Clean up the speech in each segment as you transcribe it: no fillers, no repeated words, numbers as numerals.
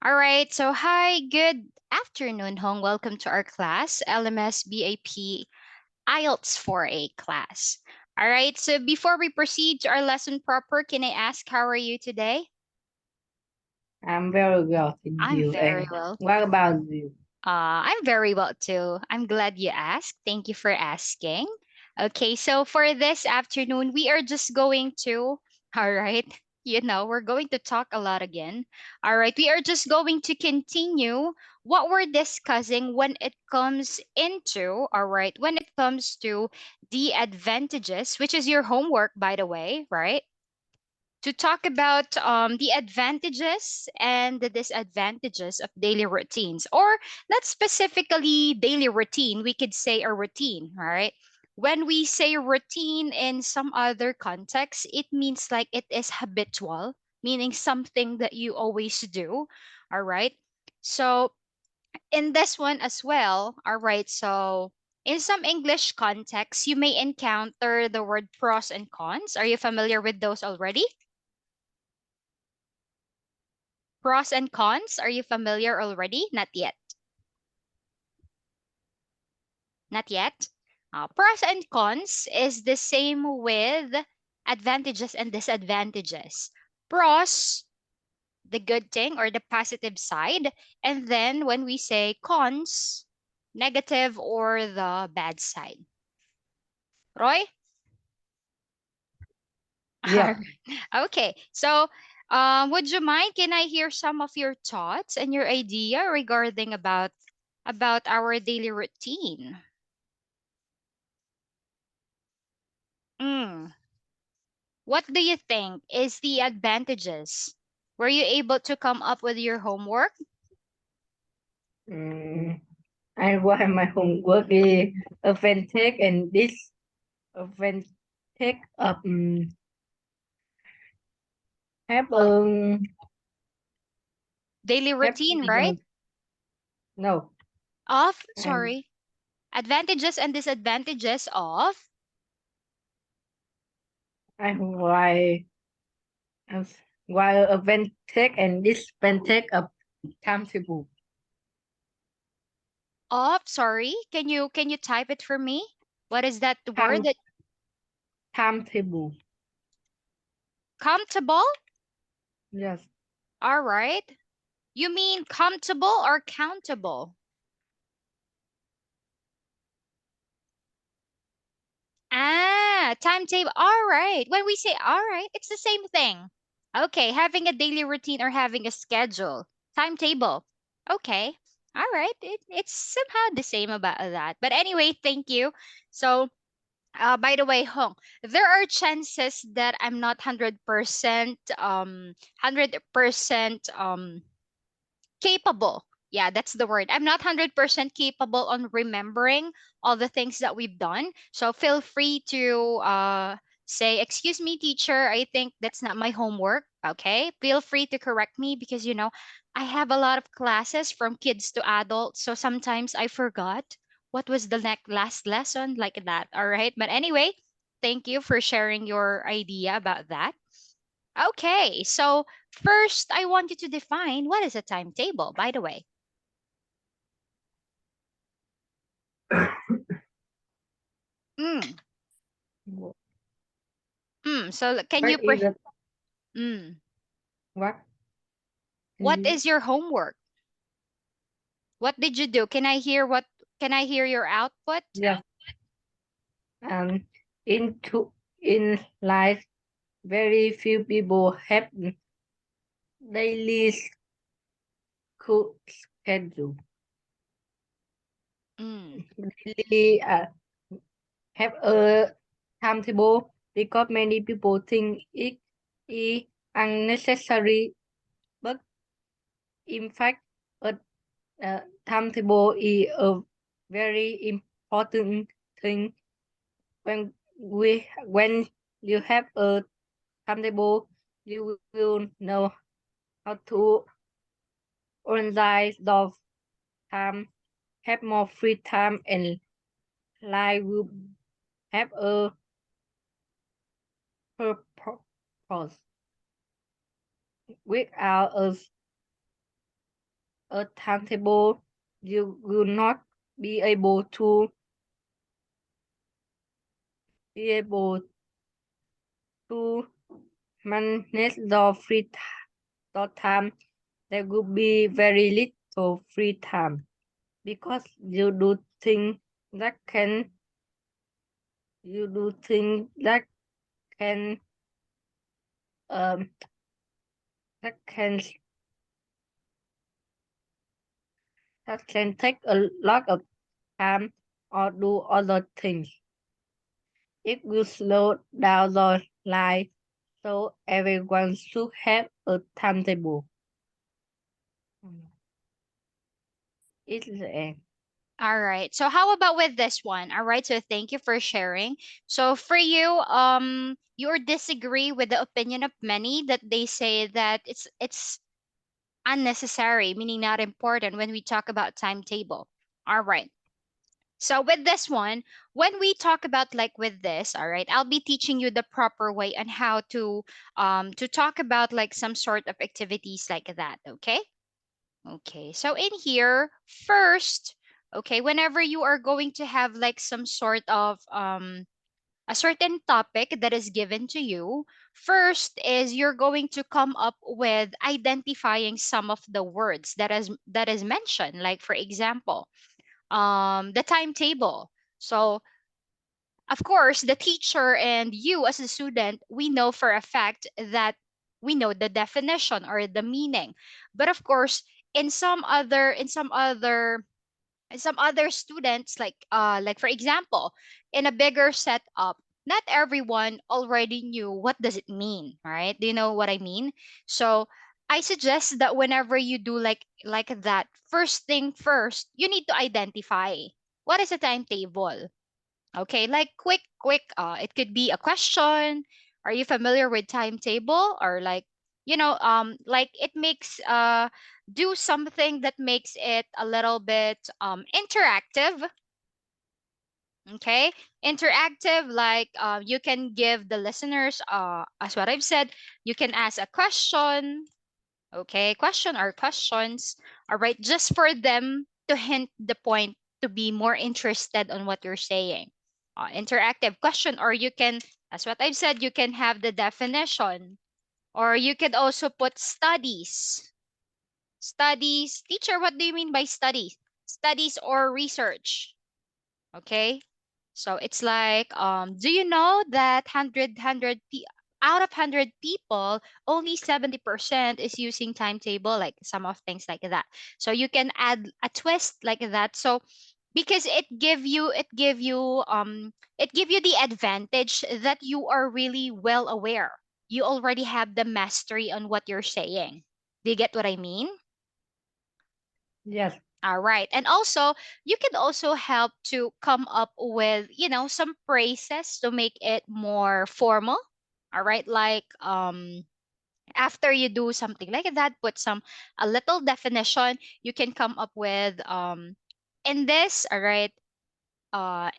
All right. So, hi, good afternoon, Hong. Welcome to our class, LMS BAP IELTS 4A class. All right. So, before we proceed to our lesson proper, can I ask, how are you today? I'm very well, thank I'm you. very And well. what about you? I'm very well too. I'm glad you asked. Thank you for asking. Okay, so for this afternoon, we are just going to, all right, we're going to talk a lot again. All right, we are just going to continue what we're discussing when it comes into, all right, when it comes to the advantages, which is your homework, by the way, right? To talk about the advantages and the disadvantages of daily routines, or not specifically daily routine, we could say a routine, right? When we say routine in some other context, it means like it is habitual, meaning something that you always do, all right? So, in this one as well, all right, so in some English contexts, you may encounter the word pros and cons. Are you familiar with those already? Pros and cons, are you familiar already? Not yet. Not yet. Pros and cons is the same with advantages and disadvantages. Pros, the good thing or the positive side. And then when we say cons, negative or the bad side. Roy? Yeah, Okay. So, would you mind? Can I hear some of your thoughts and your idea regarding about our daily routine? Mm. What do you think is the advantages? Were you able to come up with your homework? mm, I write my homework is authentic and this authentic have Daily have routine, right? no Of, and sorry, advantages and disadvantages of. I write as while authentic and this authentic of timetable Sorry, can you type it for me? What is that word? time That timetable. comfortable? Yes, All right. You mean comfortable or countable? Timetable. All right. When we say all right, it's the same thing. Okay, having a daily routine or having a schedule. Timetable. Okay. All right. It's somehow the same about that. But anyway, thank you. So, by the way, Hong, there are chances that I'm not 100% capable. Yeah, that's the word. I'm not 100% capable on remembering all the things that we've done. So feel free to say, "Excuse me, teacher, I think that's not my homework." Okay? Feel free to correct me because, I have a lot of classes from kids to adults. So sometimes I forgot what was the last lesson, like that. All right? But anyway, thank you for sharing your idea about that. Okay, so first I want you to define what is a timetable, by the way. Mm, so can what you is it? mm, What? what is your homework? What did you do? Can I hear your output? Yes, and in life, very few people have daily school schedule. Mm, Daily have a timetable because many people think it is unnecessary, but in fact, a timetable is a very important thing. When you have a timetable, you will know how to organize the time, have more free time, and life will have a purpose. Without a a timetable, you will not be able to be able to manage your your time. There will be very little free time because that can you do things can um that can that can take a lot of time or do other things. It will slow down your life, so everyone should have a timetable. It's the end. All right. So how about with this one? All right. So thank you for sharing. So for you, you disagree with the opinion of many that they say that it's unnecessary, meaning not important when we talk about timetable. All right. So with this one, when we talk about like with this, all right, I'll be teaching you the proper way on how to talk about like some sort of activities like that, okay? Okay. So in here, first, okay, whenever you are going to have like some sort of a certain topic that is given to you, first is you're going to come up with identifying some of the words that is mentioned. Like for example, the timetable. So of course the teacher and you as a student, we know for a fact that we know the definition or the meaning. But of course, in some other students, like for example, in a bigger setup, not everyone already knew what does it mean, right? Do you know what I mean? So I suggest that whenever you do like that, first thing first, you need to identify what is a timetable. Okay, like quick, it could be a question. Are you familiar with timetable? Or like it makes do something that makes it a little bit interactive. Okay, interactive, like you can give the listeners, as what I've said, you can ask a question. Okay, question or questions. All right, just for them to hint the point, to be more interested on what you're saying. Interactive question, or you can, as what I've said, you can have the definition, or you could also put studies. Studies, teacher, what do you mean by studies? Studies or research. Okay, so it's like, do you know that out of 100 people, only 70% is using timetable, like some of things like that. So you can add a twist like that. So because it give you the advantage that you are really well aware. You already have the mastery on what you're saying. Do you get what I mean? Yes, All right. And also, you can also help to come up with, some phrases to make it more formal. All right. Like after you do something like that, put some a little definition, you can come up with in this, all right,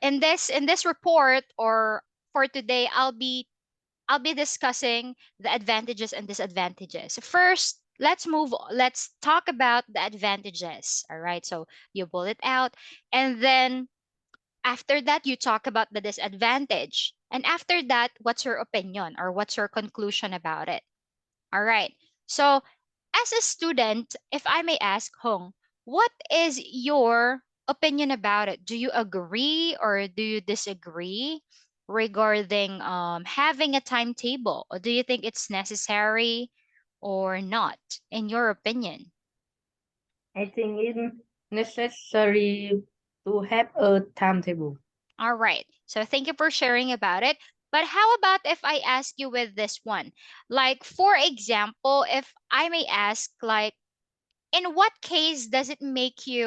in this report, or for today, I'll be discussing the advantages and disadvantages. First, let's talk about the advantages. All right. So you bullet out, and then after that you talk about the disadvantage. And after that, what's your opinion or what's your conclusion about it? All right. So, as a student, if I may ask, Hong, what is your opinion about it? Do you agree or do you disagree regarding having a timetable? Or do you think it's necessary or not, in your opinion? I think it's necessary to have a timetable. All right. So, thank you for sharing about it. But how about if I ask you with this one? Like, for example, if I may ask, like, in what case does it make it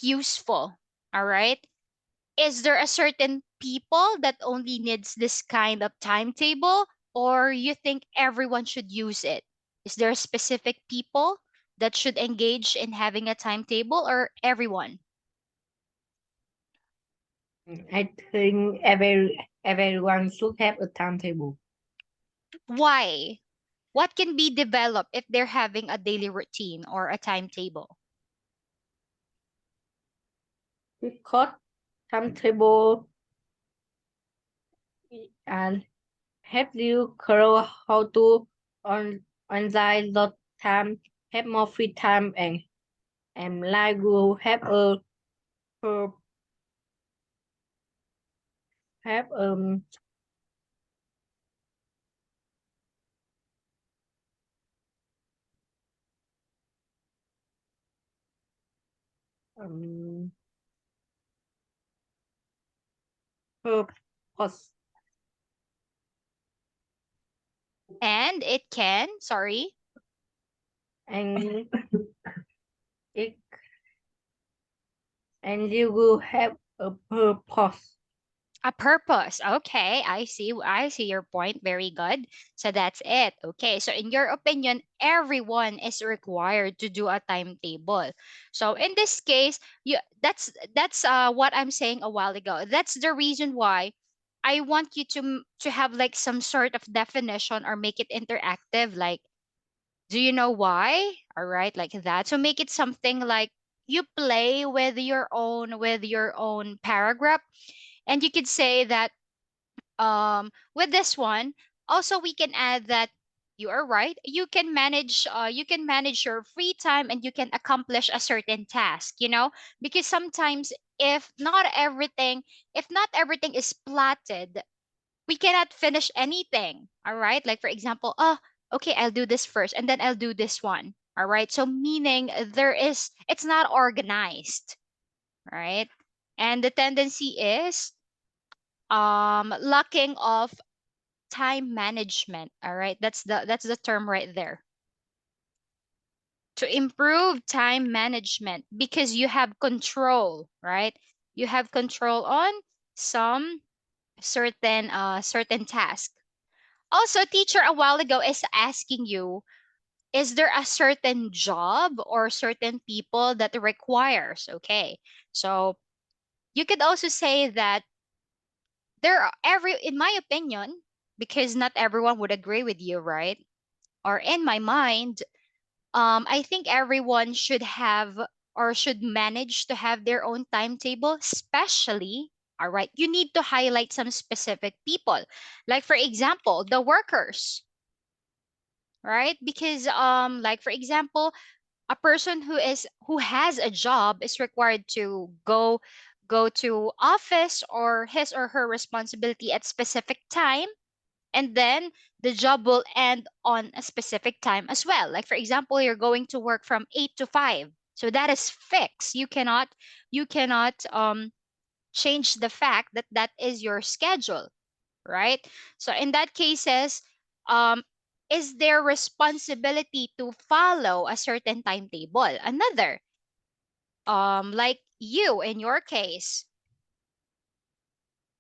useful? All right, is there a certain people that only needs this kind of timetable, or you think everyone should use it? Is there a specific people that should engage in having a timetable, or everyone? I think everyone should have a timetable. Why? What can be developed if they're having a daily routine or a timetable? Record timetable and help you clear how to on organize the time, have more free time and life will have a per- have um purpose And it can, sorry, and it and you will have a purpose. a purpose. Okay, I see. I see your point. Very good. So that's it. Okay. So in your opinion, everyone is required to do a timetable. So in this case, that's what I'm saying a while ago. That's the reason why I want you to have like some sort of definition or make it interactive. Like, do you know why? All right, like that. So make it something like you play with your own paragraph, and you could say that with this one also we can add that you are right, you can manage your free time and you can accomplish a certain task, because sometimes if not everything is plotted, we cannot finish anything. All right, like for example, okay, I'll do this first and then I'll do this one. All right, so meaning it's not organized, right? And the tendency is lacking of time management. All right, that's the term right there. To improve time management because you have control, right? You have control on some certain task. Also, teacher a while ago is asking you, is there a certain job or certain people that requires? Okay, so you could also say that there are every in my opinion, because not everyone would agree with you, right? Or in my mind, I think everyone should have or should manage to have their own timetable, especially, all right, you need to highlight some specific people. Like, for example, the workers, right? Because, like, for example, a person who has a job is required to go to office or his or her responsibility at specific time, and then the job will end on a specific time as well. Like for example, you're going to work from 8 to 5, so that is fixed. You cannot change the fact that that is your schedule, right? So in that cases, um is their responsibility to follow a certain timetable. Another, like you in your case,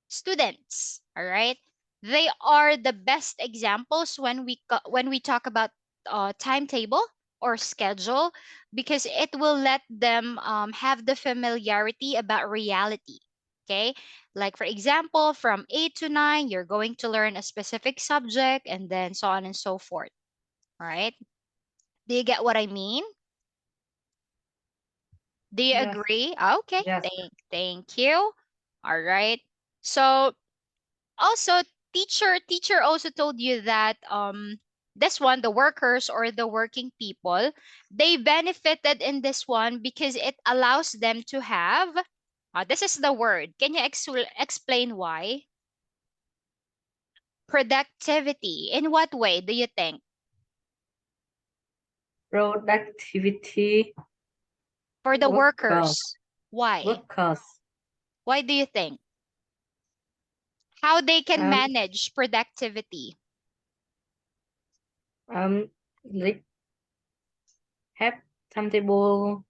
students, all right, they are the best examples when when we talk about timetable or schedule, because it will let them have the familiarity about reality. Okay, like for example, from 8 to 9 you're going to learn a specific subject, and then so on and so forth. All right, do you get what I mean? Do you Yes, agree? Okay, yes. thank you. All right, so also, teacher also told you that this one, the workers or the working people, they benefited in this one because it allows them to have, this is the word, can you explain why? Productivity. In what way do you think? Productivity For the workers workers, why? workers Why do you think? How they can um manage productivity? um they have timetable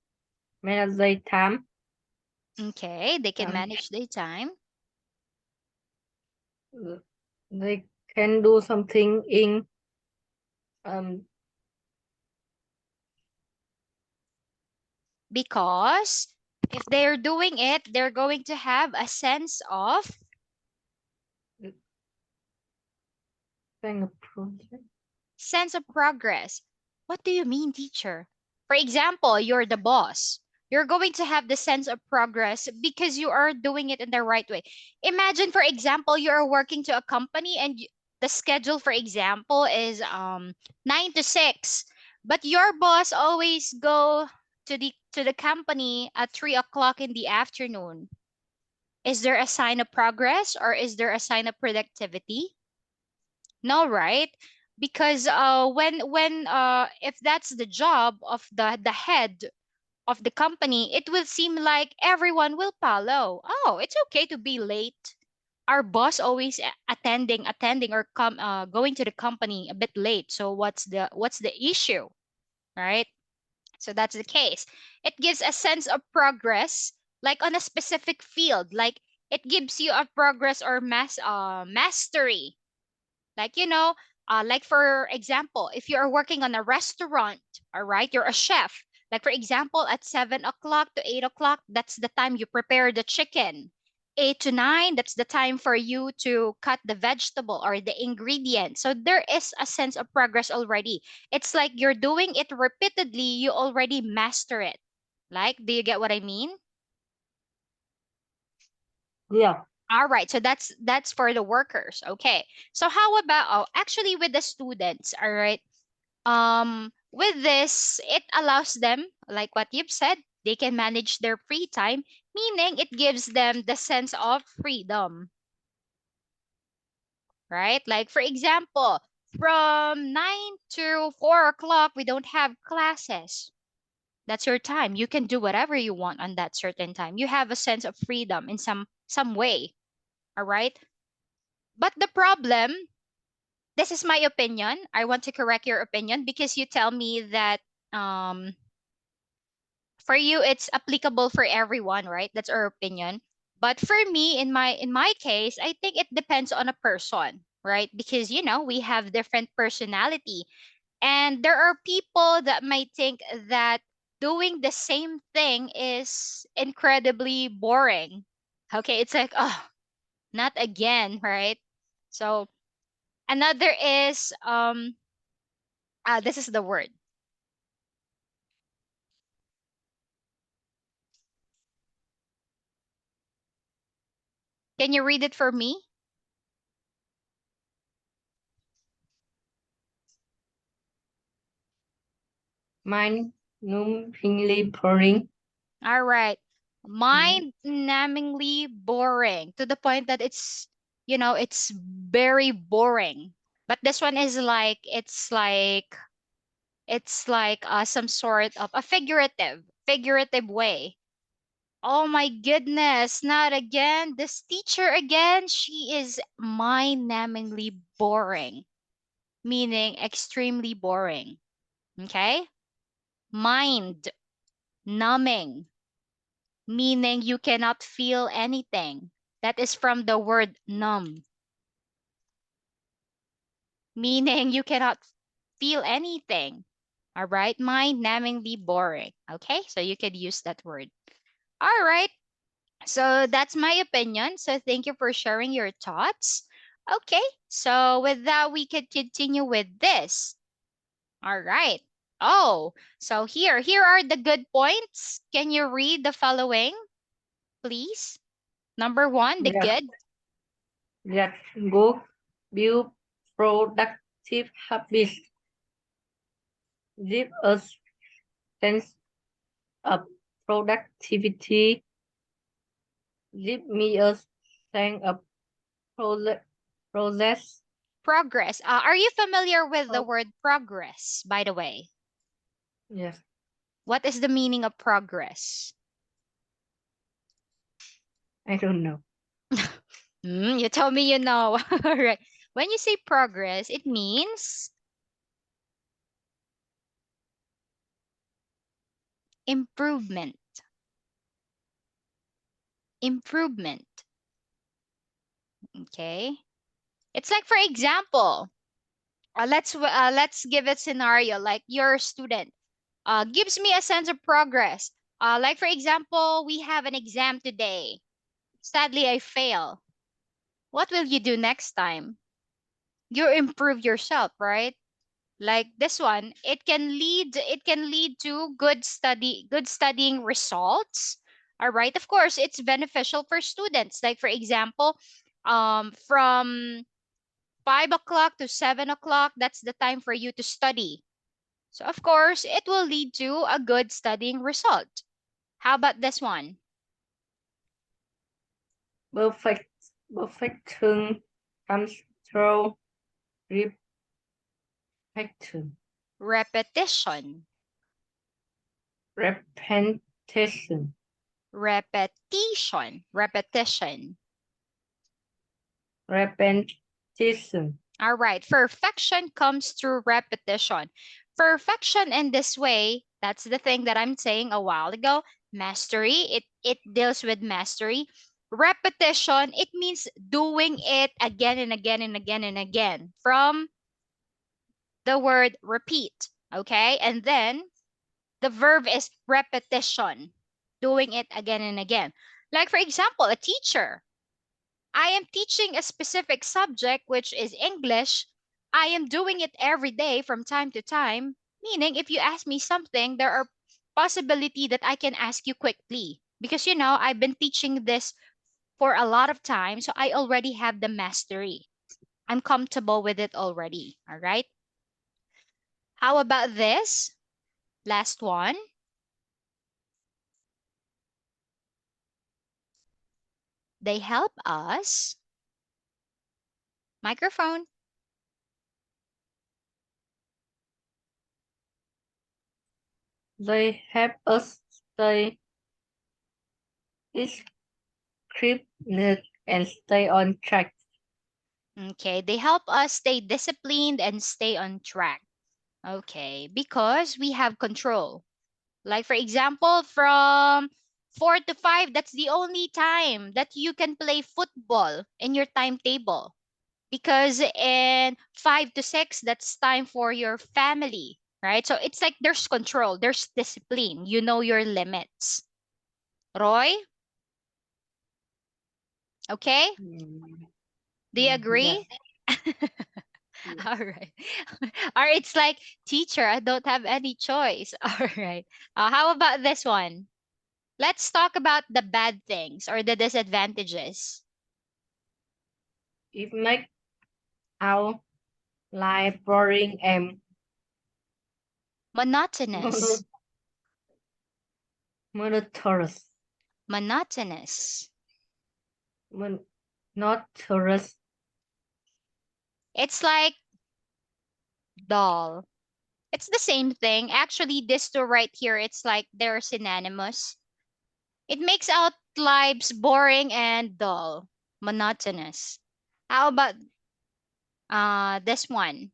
manage their time. Okay, they can um manage their time they can do something in um because if they're doing it, they're going to have a sense of thing project. Sense of progress. What do you mean, teacher? For example, you're the boss. You're going to have the sense of progress because you are doing it in the right way. Imagine, for example, you are working to a company and the schedule, for example, is 9 to 6, but your boss always go to the company at 3 o'clock in the afternoon. Is there a sign of progress or is there a sign of productivity? No, right? Because when if that's the job of the head of the company, it will seem like everyone will follow. Oh, it's okay to be late. Our boss always attending or going to the company a bit late. So what's the issue, right? So that's the case. It gives a sense of progress, like on a specific field. Like it gives you a progress or mastery, like, like for example, if you are working on a restaurant, all right, you're a chef. Like for example, at 7 o'clock to 8 o'clock, that's the time you prepare the chicken. 8 to 9, that's the time for you to cut the vegetable or the ingredient. So there is a sense of progress already. It's like you're doing it repeatedly, you already master it. Like, do you get what I mean? Yeah. All right, so that's for the workers. Okay. So how about, oh, actually with the students, all right? With this, it allows them, like what you've said, they can manage their free time, meaning it gives them the sense of freedom, right? Like for example, from 9 to 4 o'clock, we don't have classes. That's your time. You can do whatever you want on that certain time. You have a sense of freedom in some way, all right? But the problem, this is my opinion. I want to correct your opinion because you tell me that um for you it's applicable for everyone, right? That's our opinion. But for me, in my case, I think it depends on a person, right? Because we have different personality, and there are people that might think that doing the same thing is incredibly boring. Okay, it's like, oh, not again, right? So another is this is the word. Can you read it for me? Mind-numbingly boring. All right. Mm. Mind-numbingly boring to the point that it's very boring. But this one is like it's like some sort of a figurative way. Oh my goodness, not again. This teacher again. She is mind-numbingly boring, meaning extremely boring. Okay? Mind numbing, meaning you cannot feel anything. That is from the word numb, meaning you cannot feel anything. All right, mind numbingly boring. Okay, so you could use that word. All right, so that's my opinion. So thank you for sharing your thoughts. Okay, so with that, we could continue with this. All right. Oh, so here are the good points. Can you read the following, please? Number one, the That, good. that good build productive habits. Give us sense of productivity. Give me a sense of process. Process. Progress. Are you familiar with the Oh, word progress, by the way? yes, What is the meaning of progress? I don't know. You told me you know. All right. When you say progress, it means improvement. Improvement. Okay. It's like, for example, let's give a scenario like your student gives me a sense of progress. Like for example, we have an exam today. Sadly, I fail. What will you do next time? You improve yourself, right? Like this one, it can lead to good studying results. All right. Of course, it's beneficial for students. Like for example, from 5 o'clock to 7 o'clock, that's the time for you to study. So of course, it will lead to a good studying result. How about this one? Perfect. Perfection comes through repetition. Repetition. Repetition. Repetition. Repetition. Repetition. All right. Perfection comes through repetition. Perfection in this way, that's the thing that I'm saying a while ago. Mastery, it deals with mastery. Repetition, it means doing it again and again and again and again from the word repeat. Okay? And then the verb is repetition, doing it again and again. Like, for example, a teacher. I am teaching a specific subject, which is English. I am doing it every day from time to time, meaning if you ask me something, there are possibility that I can ask you quickly because I've been teaching this for a lot of time, so I already have the mastery. I'm comfortable with it already, all right? How about this? Last one. They help us. Microphone. They help us stay disciplined and stay on track. Okay, they help us stay disciplined and stay on track. Okay, because we have control. Like for example, from 4 to 5, that's the only time that you can play football in your timetable. Because in 5 to 6, that's time for your family, right? So it's like there's control, there's discipline. You know your limits. Roy, okay? Mm, Do you yes. agree? All Yes. right. Or it's like, teacher, I don't have any choice. All right. How about this one? Let's talk about the bad things or the disadvantages. It makes our life boring and Monotonous. monotonous. Monotonous. Monotonous. It's like dull. It's the same thing. Actually, this two right here, it's like they're synonymous. It makes our lives boring and dull. Monotonous. How about this one?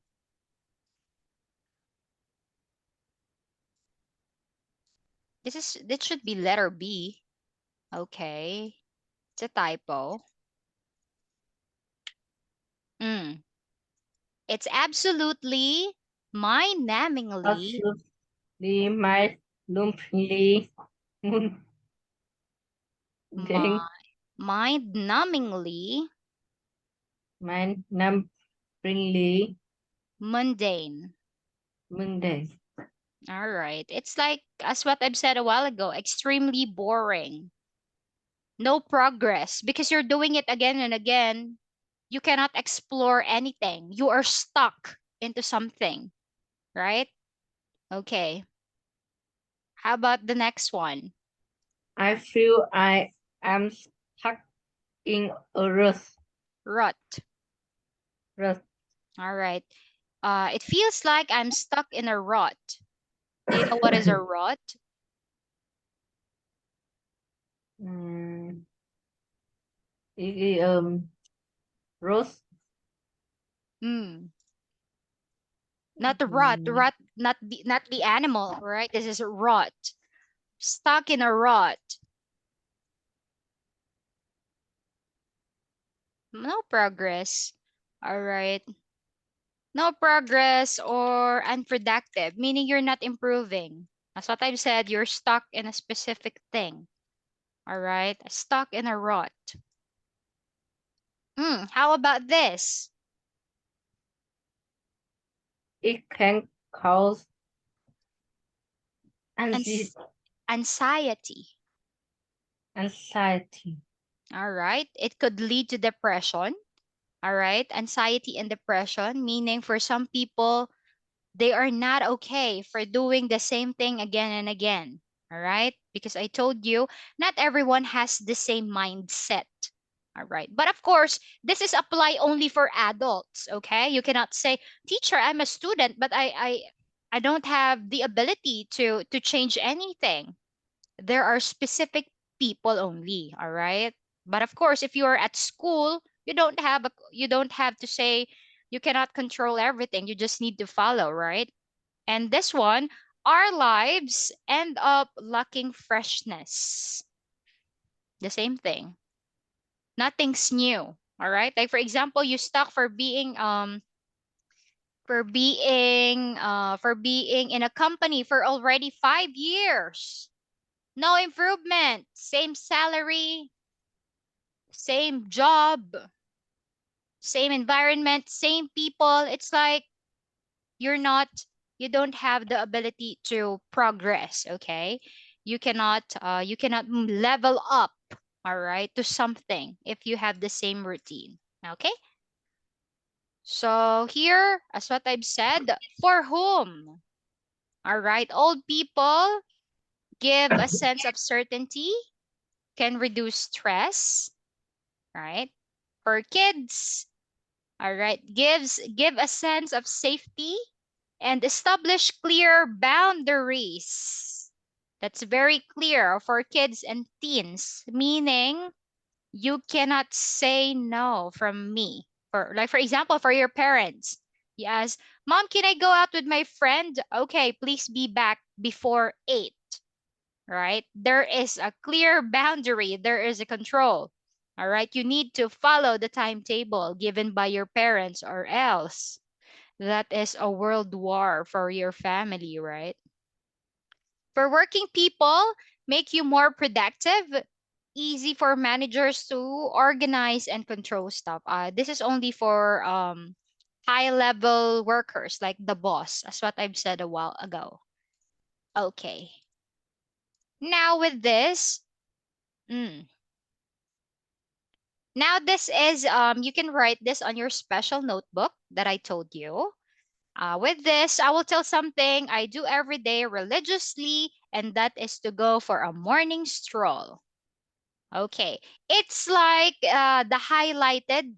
This should be letter B. Okay. It's a typo. Mm. It's absolutely mind-numbingly, Absolutely my lumpy mundane mi- mind-numbingly man numbingly mundane. mundane. All right. It's like, as what I've said a while ago, extremely boring. No progress because you're doing it again and again. You cannot explore anything. You are stuck into something, right? Okay. How about the next one? I feel I am stuck in a Rut. rut. All right. It feels like I'm stuck in a rut. Do you know what is a rut? Mm, rust. Mm. Not the rut, Mm, not the animal, right? This is a rut. Stuck in a rut. No progress. All right. No progress or unproductive, meaning you're not improving. That's what I've said. You're stuck in a specific thing. All right. Stuck in a rut. How about this? It can cause Ans- anxi- Anxiety. anxiety. All right. It could lead to depression. All right. Anxiety and depression, meaning for some people, they are not okay for doing the same thing again and again. All right. Because I told you, not everyone has the same mindset. All right. But of course, this is apply only for adults. Okay. You cannot say, teacher, I'm a student, but I don't have the ability to change anything. There are specific people only, all right? But of course, if you are at school, you don't have to say you cannot control everything. You just need to follow, right? And this one, our lives end up lacking freshness. The same thing. Nothing's new. All right? Like for example, you stuck for being in a company for already 5 years. No improvement, same salary, same job, same environment, same people. It's like you're not, you don't have the ability to progress, okay? You cannot level up, all right, to something if you have the same routine, okay? So here, as what I've said, for whom? All right, old people give a sense of certainty, can reduce stress, right? For kids, all right, give a sense of safety and establish clear boundaries. That's very clear for kids and teens, meaning you cannot say no from me. For like for example, for your parents. Yes, mom, can I go out with my friend? Okay, please be back before 8, right? There is a clear boundary, there is a control. All right, you need to follow the timetable given by your parents, or else that is a world war for your family, right? For working people, make you more productive, easy for managers to organize and control stuff. This is only for high level workers like the boss, as what I've said a while ago. Okay. Now with this, mm, now this is you can write this on your special notebook that I told you. With this, I will tell something I do every day religiously, and that is to go for a morning stroll. Okay, it's like the highlighted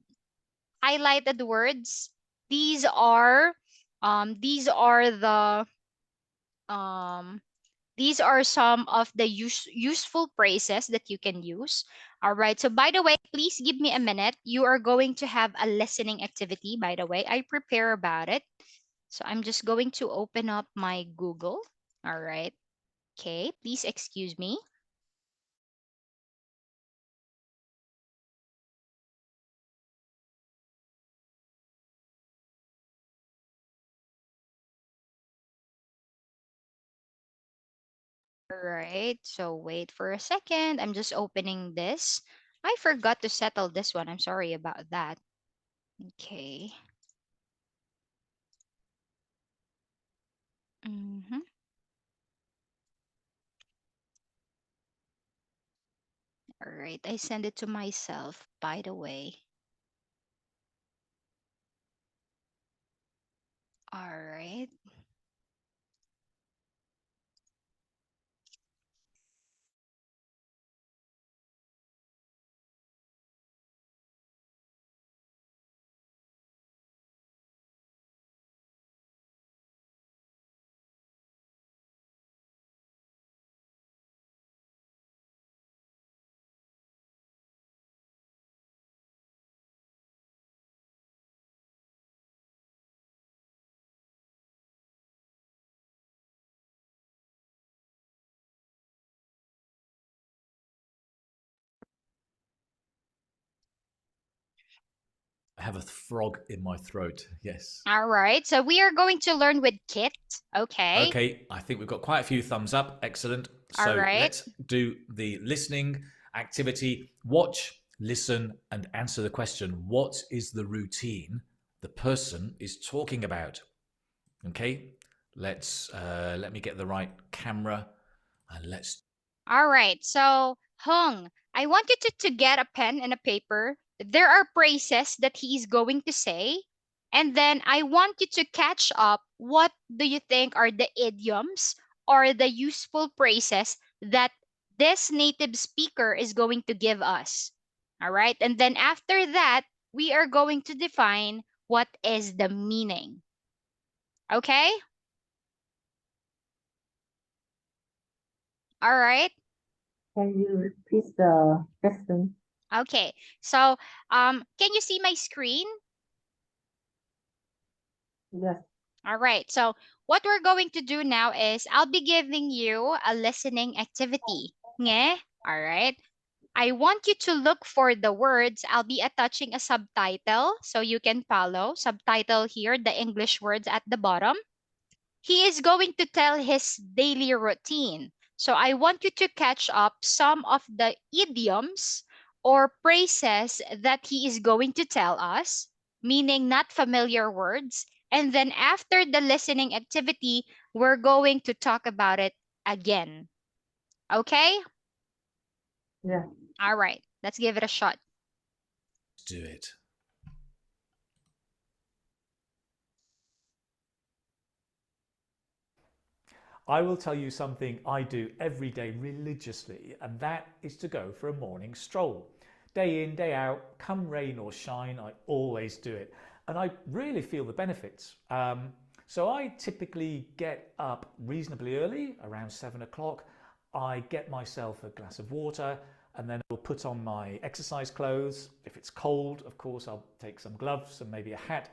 words. These are the um, these are some of the useful phrases that you can use. All right. So by the way, please give me a minute. You are going to have a listening activity. By the way, I prepare about it. So I'm just going to open up my Google. All right. Okay. Please excuse me. All right. So wait for a second. I'm just opening this. I forgot to settle this one. I'm sorry about that. Okay. Mm-hmm. All right. I send it to myself, by the way. All right. I have a frog in my throat. Yes. All right. So we are going to learn with Kit. Okay. Okay, I think we've got quite a few thumbs up. Excellent. All So right. let's do the listening activity. Watch, listen, and answer the question: what is the routine the person is talking about? Okay, let me get the right camera and let's. All right. So, Hung, I want you to get a pen and a paper. There are phrases that he is going to say. And then I want you to catch up. What do you think are the idioms or the useful phrases that this native speaker is going to give us? All right. And then after that, we are going to define what is the meaning. Okay? All right. Can you repeat the question? Okay. So, can you see my screen? Yes. All right. So, what we're going to do now is I'll be giving you a listening activity. Nge? All right. I want you to look for the words. I'll be attaching a subtitle so you can follow. Subtitle here, the English words at the bottom. He is going to tell his daily routine. So I want you to catch up some of the idioms or phrases that he is going to tell us, meaning not familiar words. And then after the listening activity, we're going to talk about it again. Okay? Yeah. All right. Let's give it a shot. Do it. I will tell you something I do every day religiously, and that is to go for a morning stroll. Day in, day out, come rain or shine, I always do it. And I really feel the benefits. So I typically get up reasonably early, around 7 o'clock. I get myself a glass of water and then I'll put on my exercise clothes. If it's cold, of course, I'll take some gloves and maybe a hat,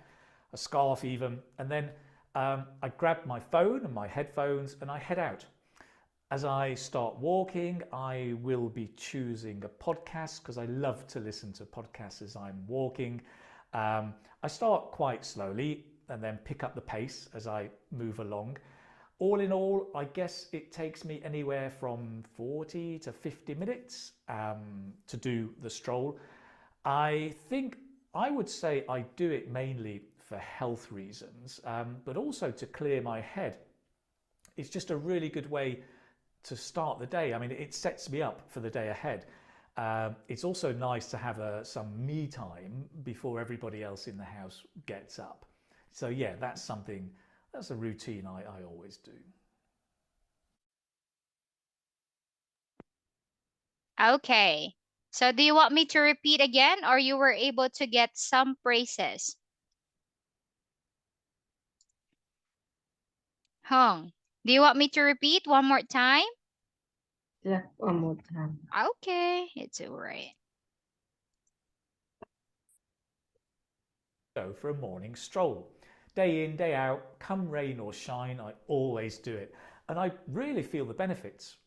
a scarf even, and then I grab my phone and my headphones and I head out. As I start walking, I will be choosing a podcast because I love to listen to podcasts as I'm walking. I start quite slowly and then pick up the pace as I move along. All in all, I guess it takes me anywhere from 40 to 50 minutes to do the stroll. I think I would say I do it mainly for health reasons, but also to clear my head. It's just a really good way to start the day. I mean, it sets me up for the day ahead. It's also nice to have some me time before everybody else in the house gets up. So yeah, that's a routine I always do. Okay. So do you want me to repeat again or you were able to get some phrases? Hung, do you want me to repeat one more time? Yeah. One more time. Okay, it's all right. Go for a morning stroll. Day in, day out, come rain or shine, I always do it. And I really feel the benefits.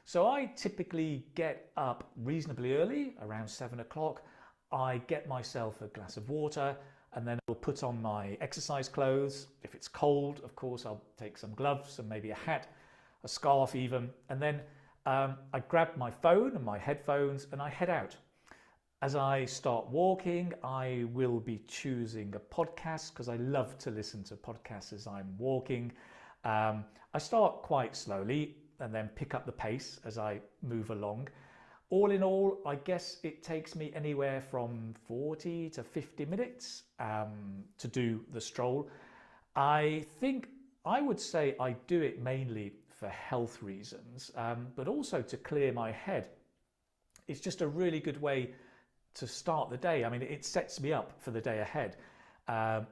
So I typically get up reasonably early, around 7 o'clock. I get myself a glass of water and then I'll put on my exercise clothes. If it's cold, of course, I'll take some gloves and maybe a hat, a scarf even. And then I grab my phone and my headphones and I head out. As I start walking, I will be choosing a podcast because I love to listen to podcasts as I'm walking. I start quite slowly and then pick up the pace as I move along. All in all, I guess it takes me anywhere from 40 to 50 minutes to do the stroll. I think I would say I do it mainly for health reasons, but also to clear my head. It's just a really good way to start the day. I mean, it sets me up for the day ahead.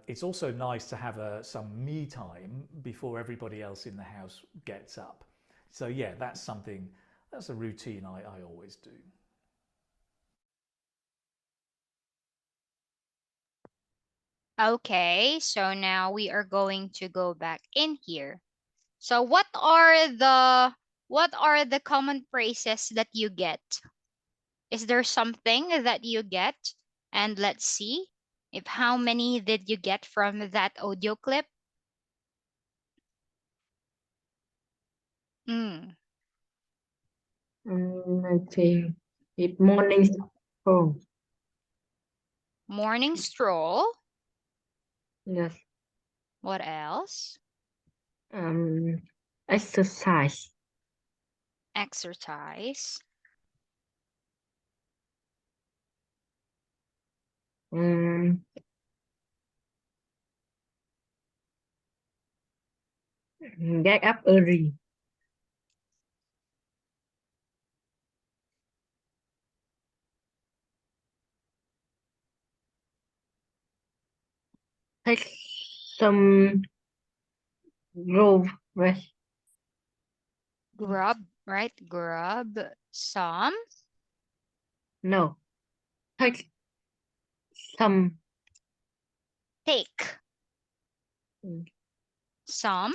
It's also nice to have some me time before everybody else in the house gets up. So yeah, that's a routine I always do. Okay, so now we are going to go back in here. So what are the common phrases that you get? Is there something that you get? And let's see if how many did you get from that audio clip? Mm, I think it's morning stroll. morning stroll. Yes. What else? Exercise. Exercise. Um, get up early. Take some growth rest. Grub, right? Grub some. No. Take some Take um, some.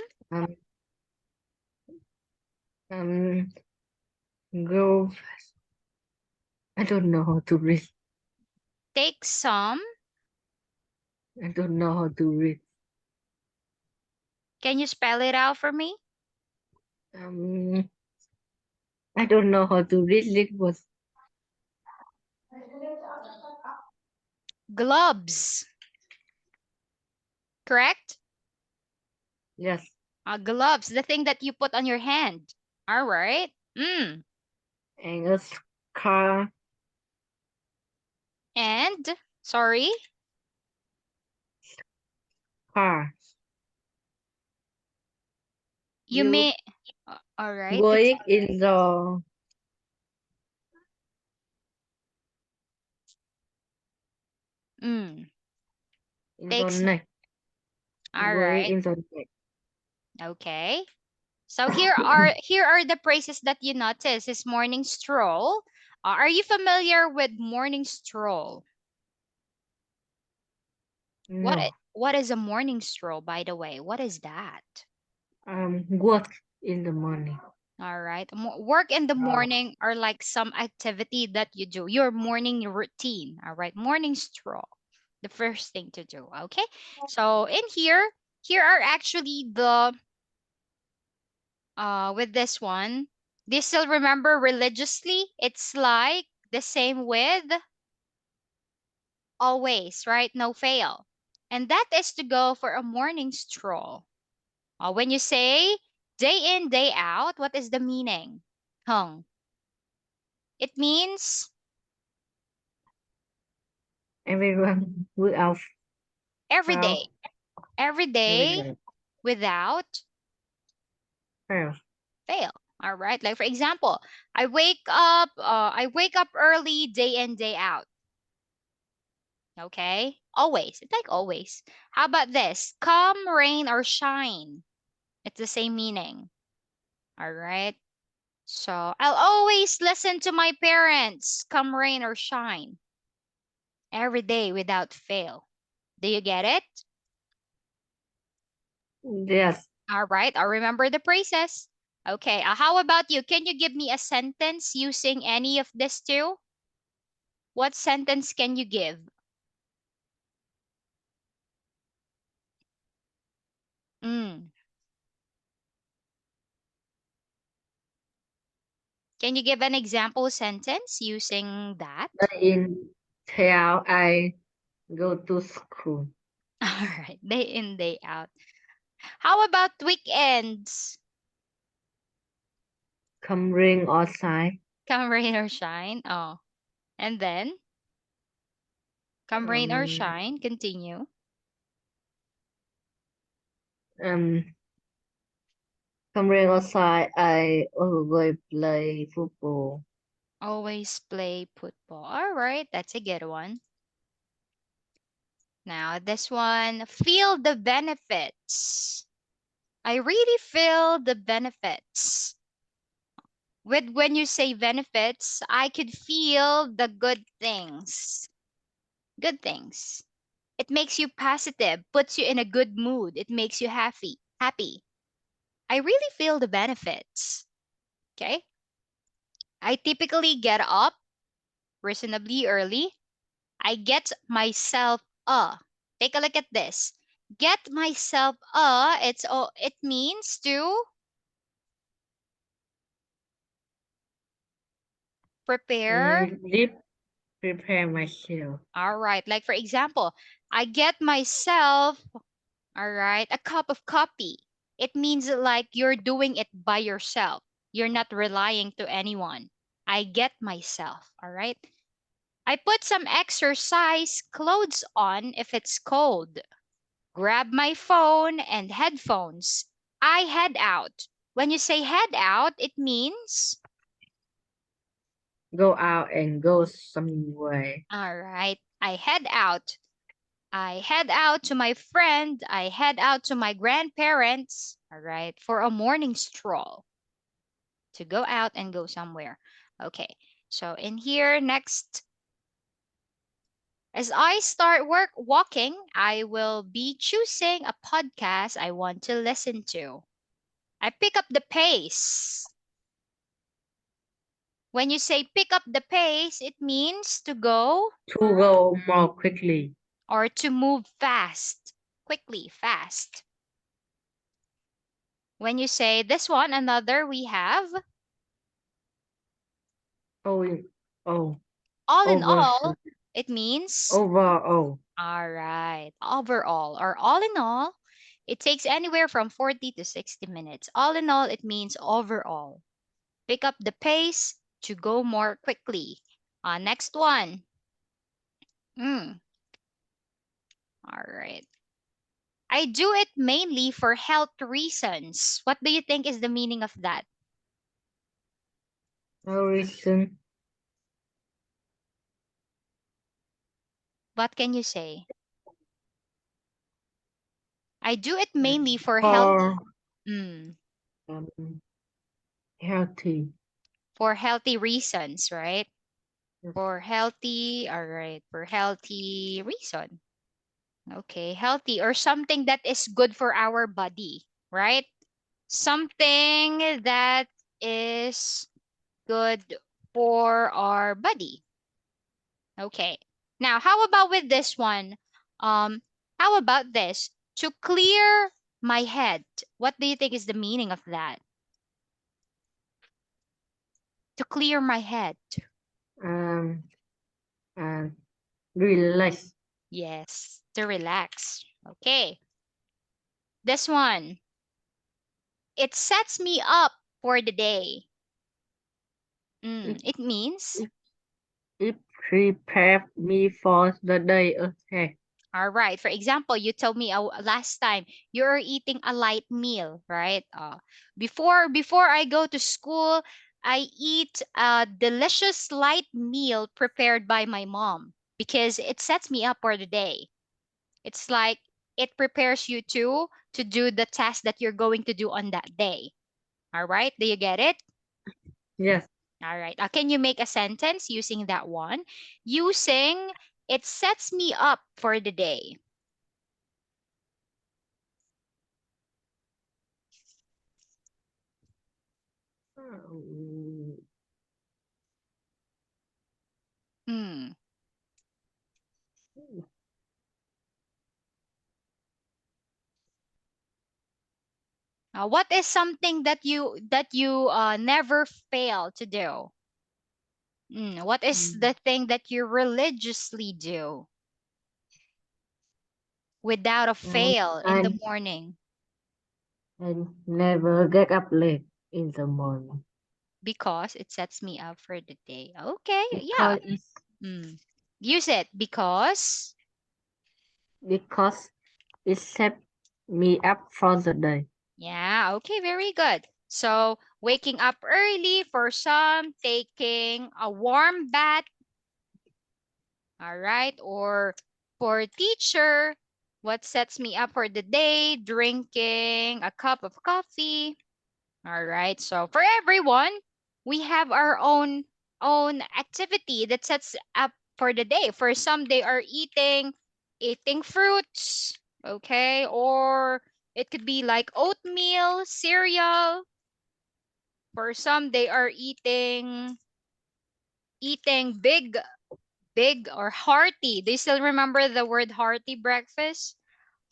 um growth. I don't know how to read. Take some. I don't know how to read. Can you spell it out for me? Um, I don't know how to read it was Gloves. Correct? yes. Gloves, the thing that you put on your hand. All right. And a car. And, sorry, Car. you You may, all right. going in the Mm, in the takes, neck. all Going right. in the neck. Okay. So here are the phrases that you notice is morning stroll. Are you familiar with morning stroll? No. What is a morning stroll, by the way? What is that? Work in the morning. All right. Work in the morning are like some activity that you do, your morning routine. All right. Morning stroll, the first thing to do. Okay. So in here are actually the with this one. Do you still remember religiously? It's like the same with always, right? No fail. And that is to go for a morning stroll. When you say day in, day out, what is the meaning? Hung. It means Everyone without every fail. day. Every day Everyone without fail. fail. All right. Like for example, I wake up early day in, day out. Okay? Always. It's like always. How about this? Come, rain, or shine. It's the same meaning. All right. So I'll always listen to my parents, come rain or shine, every day without fail. Do you get it? Yes. All right. I'll remember the phrases. Okay. How about you? Can you give me a sentence using any of this too? What sentence can you give? Mm. Can you give an example sentence using that? In till I go to school. All right. Day in, day out. How about weekends? Come rain or shine. Come rain or shine. Oh. And then come rain or Um, shine. Continue. um, come rain or shine. I always play football. Always play football. All right. That's a good one. Now, this one, feel the benefits. I really feel the benefits. With when you say benefits, I could feel the good things. Good things. It makes you positive, puts you in a good mood. It makes you happy. Happy. I really feel the benefits. Okay? I typically get up reasonably early. I get myself take a look at this. Get myself it means to prepare. Deep prepare myself. All right. Like for example, I get myself All right. A cup of coffee. It means like you're doing it by yourself. You're not relying to anyone. I get myself. All right. I put some exercise clothes on if it's cold. Grab my phone and headphones. I head out. When you say head out, it means, Go out and go somewhere. all right, I head out. I head out to my friend. I head out to my grandparents, all right, for a morning stroll to go out and go somewhere. Okay, so in here, next, as I start walking, I will be choosing a podcast I want to listen to. I pick up the pace. When you say pick up the pace, it means to go To go more quickly. or to move fast, quickly, fast. When you say this one, another, we have Oh, oh, all in over, all, it means, overall. all right, overall or all in all. It takes anywhere from 40 to 60 minutes. All in all, it means overall. Pick up the pace to go more quickly. Next one. Mm, all right. I do it mainly for health reasons. What do you think is the meaning of that? No reason. What can you say? I do it mainly For mm, um, healthy. for healthy reasons, right? Yes. For healthy, all right, for healthy reason. Okay, healthy or something that is good for our body, right? Something that is good for our body. Okay. Now, how about with this one? Um, how about this? To clear my head. What do you think is the meaning of that? To clear my head. Um, and relax. Yes, to relax. Okay. This one. It sets me up for the day. It, It means, it, it prepared me for the day ahead. all right. For example, you told me last time you're eating a light meal, right? Before I go to school, I eat a delicious light meal prepared by my mom because it sets me up for the day. It's like it prepares you to do the task that you're going to do on that day. All right? Do you get it? Yes. All right. Can you make a sentence using that one? Using it sets me up for the day. Um, Hmm. What is something that you never fail to do? What is the thing that you religiously do without a and fail in the I, morning? I never get up late in the morning Because it sets me up for the day. Okay, yeah. because it's Mm. Use it because it set me up for the day. yeah, okay, very good. So, waking up early for some, taking a warm bath, all right? Or for teacher, what sets me up for the day? Drinking a cup of coffee. All right. So for everyone, we have our own activity that sets up for the day. For some, they are eating fruits, okay? Or it could be like oatmeal, cereal. For some, they are eating big or hearty. They still remember the word hearty breakfast?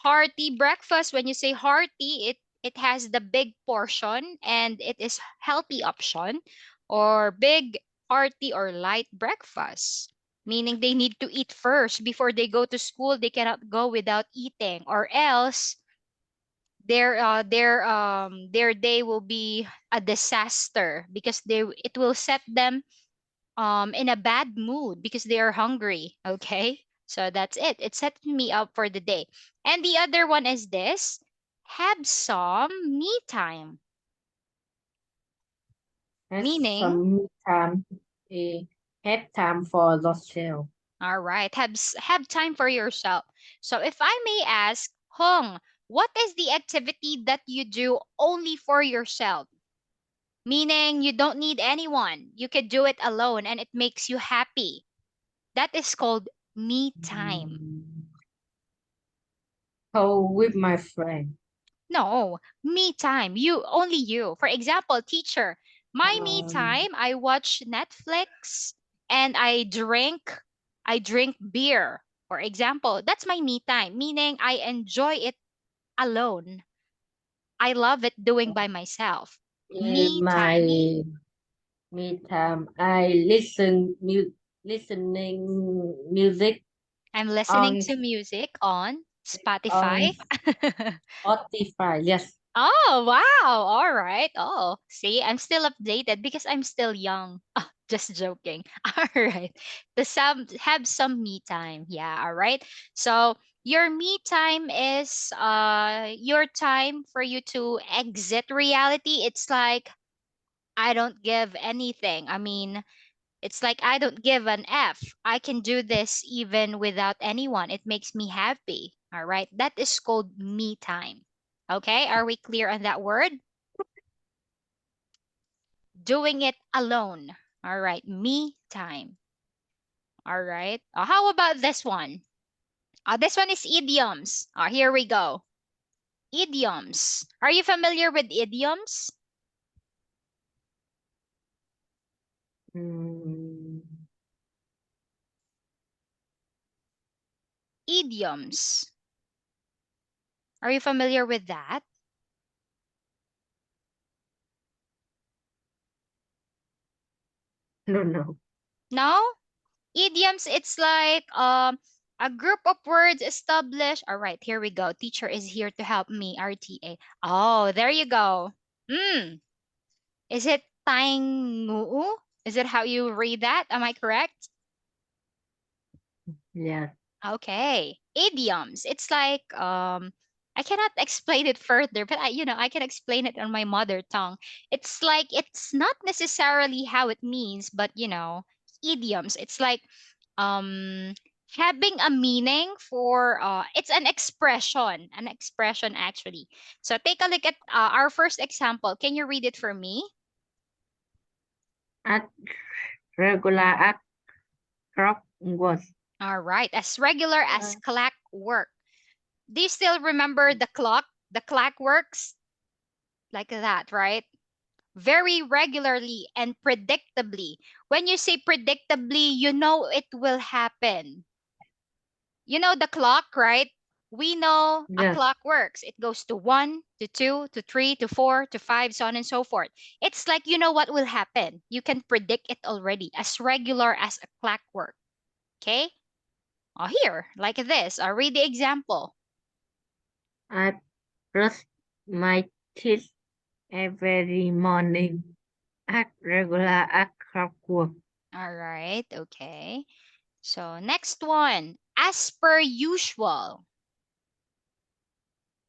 Hearty breakfast, when you say hearty, it has the big portion and it is healthy option, or big, hearty, or light breakfast. Meaning they need to eat first before they go to school. They cannot go without eating, or else their day will be a disaster because it will set them in a bad mood because they are hungry. Okay, so that's it. It sets me up for the day. And the other one is this: have some me time. Have Meaning, some me time. Have time for yourself. all right, have time for yourself. So if I may ask, Hong, what is the activity that you do only for yourself? Meaning you don't need anyone. You could do it alone and it makes you happy. That is called me time. Mm, Go with my friend. No, me time. You. For example, teacher, my me Um, time, I watch Netflix and I drink beer. For example, that's my me time, meaning I enjoy it alone. I love it doing by myself. in Me my time. me time, I listening music I'm listening on to music on on Spotify. Spotify. Yes. Oh, wow. All right. Oh, see, I'm still updated because I'm still young. Oh, just joking. All right. Have some me time. Yeah, all right. So, your me time is your time for you to exit reality. It's like I don't give anything. I mean, it's like I don't give an F. I can do this even without anyone. It makes me happy. All right. That is called me time. Okay. Are we clear on that word? Doing it alone. All right. Me time. All right. How about this one? This one is idioms. Here we go. Idioms. Are you familiar with idioms? Mm, Idioms. Are you familiar with that? no, no. No? Idioms, it's like a group of words established. All right, here we go. Teacher is here to help me, RTA. Oh, there you go. Hmm. Is it taingu? Is it how you read that? Am I correct? Yes. Okay. Idioms. It's like I cannot explain it further, but I can explain it on my mother tongue. It's like it's not necessarily how it means, but idioms. It's like um having a meaning for it's an expression actually. So take a look at our first example. Can you read it for me? At regular at clock was. All right. As regular as clock work. Do you still remember the clock? The clock works like that, right? Very regularly and predictably. When you say predictably, you know it will happen. You know the clock, right? We know a Yes. clock works. It goes to 1, to 2, to 3, to 4, to 5, so on and so forth. It's like you know what will happen. You can predict it already, as regular as a clockwork. Okay? Here, like this. I'll read the example. I brush my teeth every morning at regular at clockwork. All right, okay. So next one, as per usual,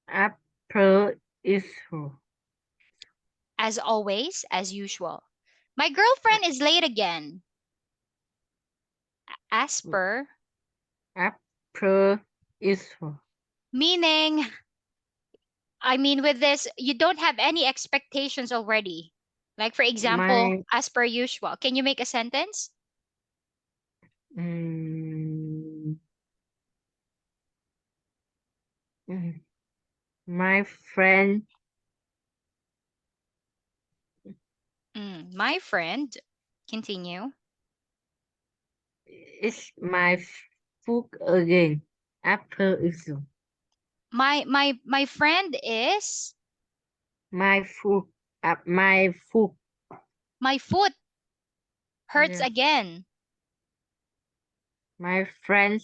At per issue. as always, as usual. My girlfriend is late again. As per, At per issue. meaning, I mean, with this, you don't have any expectations already. Like, for example, My as per usual. Can you make a sentence? mm, mm, my friend My friend, continue. is my food again. At per issue. My friend is My food. At my food. my foot hurts Yes. again. My friend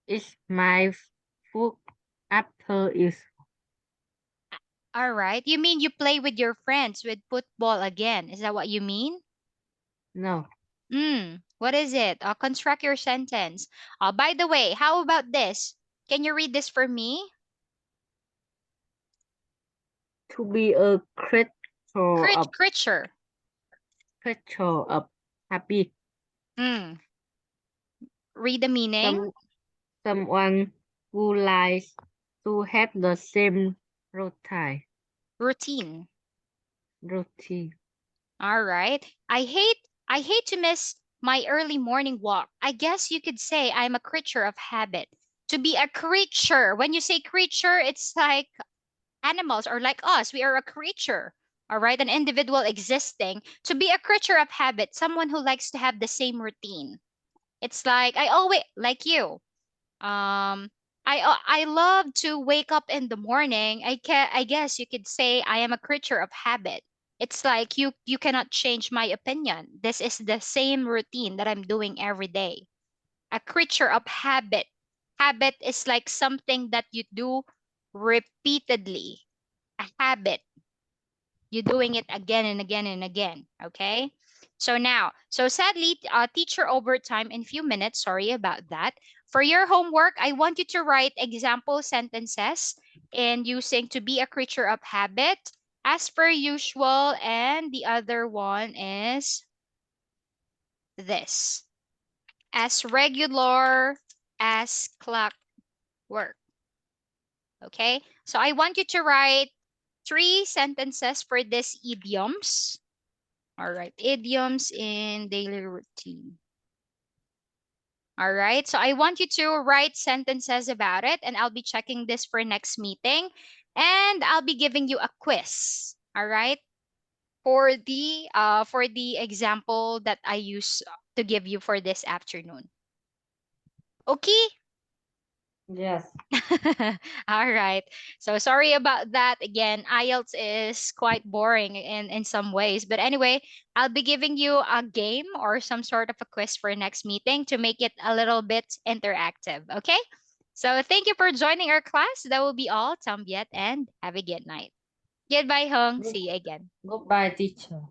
is my food. At answer is All right. You mean you play with your friends with football again? Is that what you mean? no. What is it? Construct your sentence. By the way, how about this? Can you read this for me? To be a Creature. creature of habit. Mm. Read the meaning. Someone who likes to have the same routine. Routine. Routine. All right. I hate to miss my early morning walk. I guess you could say I'm a creature of habit. To be a creature. When you say creature, it's like animals or like us. We are a creature. All right, an individual existing. To be a creature of habit, someone who likes to have the same routine. It's like I always like you. Um, I love to wake up in the morning. I guess you could say I am a creature of habit. It's like you cannot change my opinion. This is the same routine that I'm doing every day. A creature of habit. Habit is like something that you do repeatedly. A habit. You're doing it again and again and again. Okay. So sadly, teacher overtime in few minutes. Sorry about that. For your homework, I want you to write example sentences in using to be a creature of habit as per usual. And the other one is this as regular as clockwork. Okay. So I want you to write 3 sentences for these idioms. All right, idioms in daily routine. All right, so I want you to write sentences about it, and I'll be checking this for next meeting, and I'll be giving you a quiz. All right, for the example that I use to give you for this afternoon. Okay. Yes. All right. So sorry about that. Again, IELTS is quite boring in some ways. But anyway, I'll be giving you a game or some sort of a quiz for next meeting to make it a little bit interactive. Okay? So thank you for joining our class. That will be all. Tambiet and have a good night. Goodbye, Hong. See you again. Goodbye, teacher.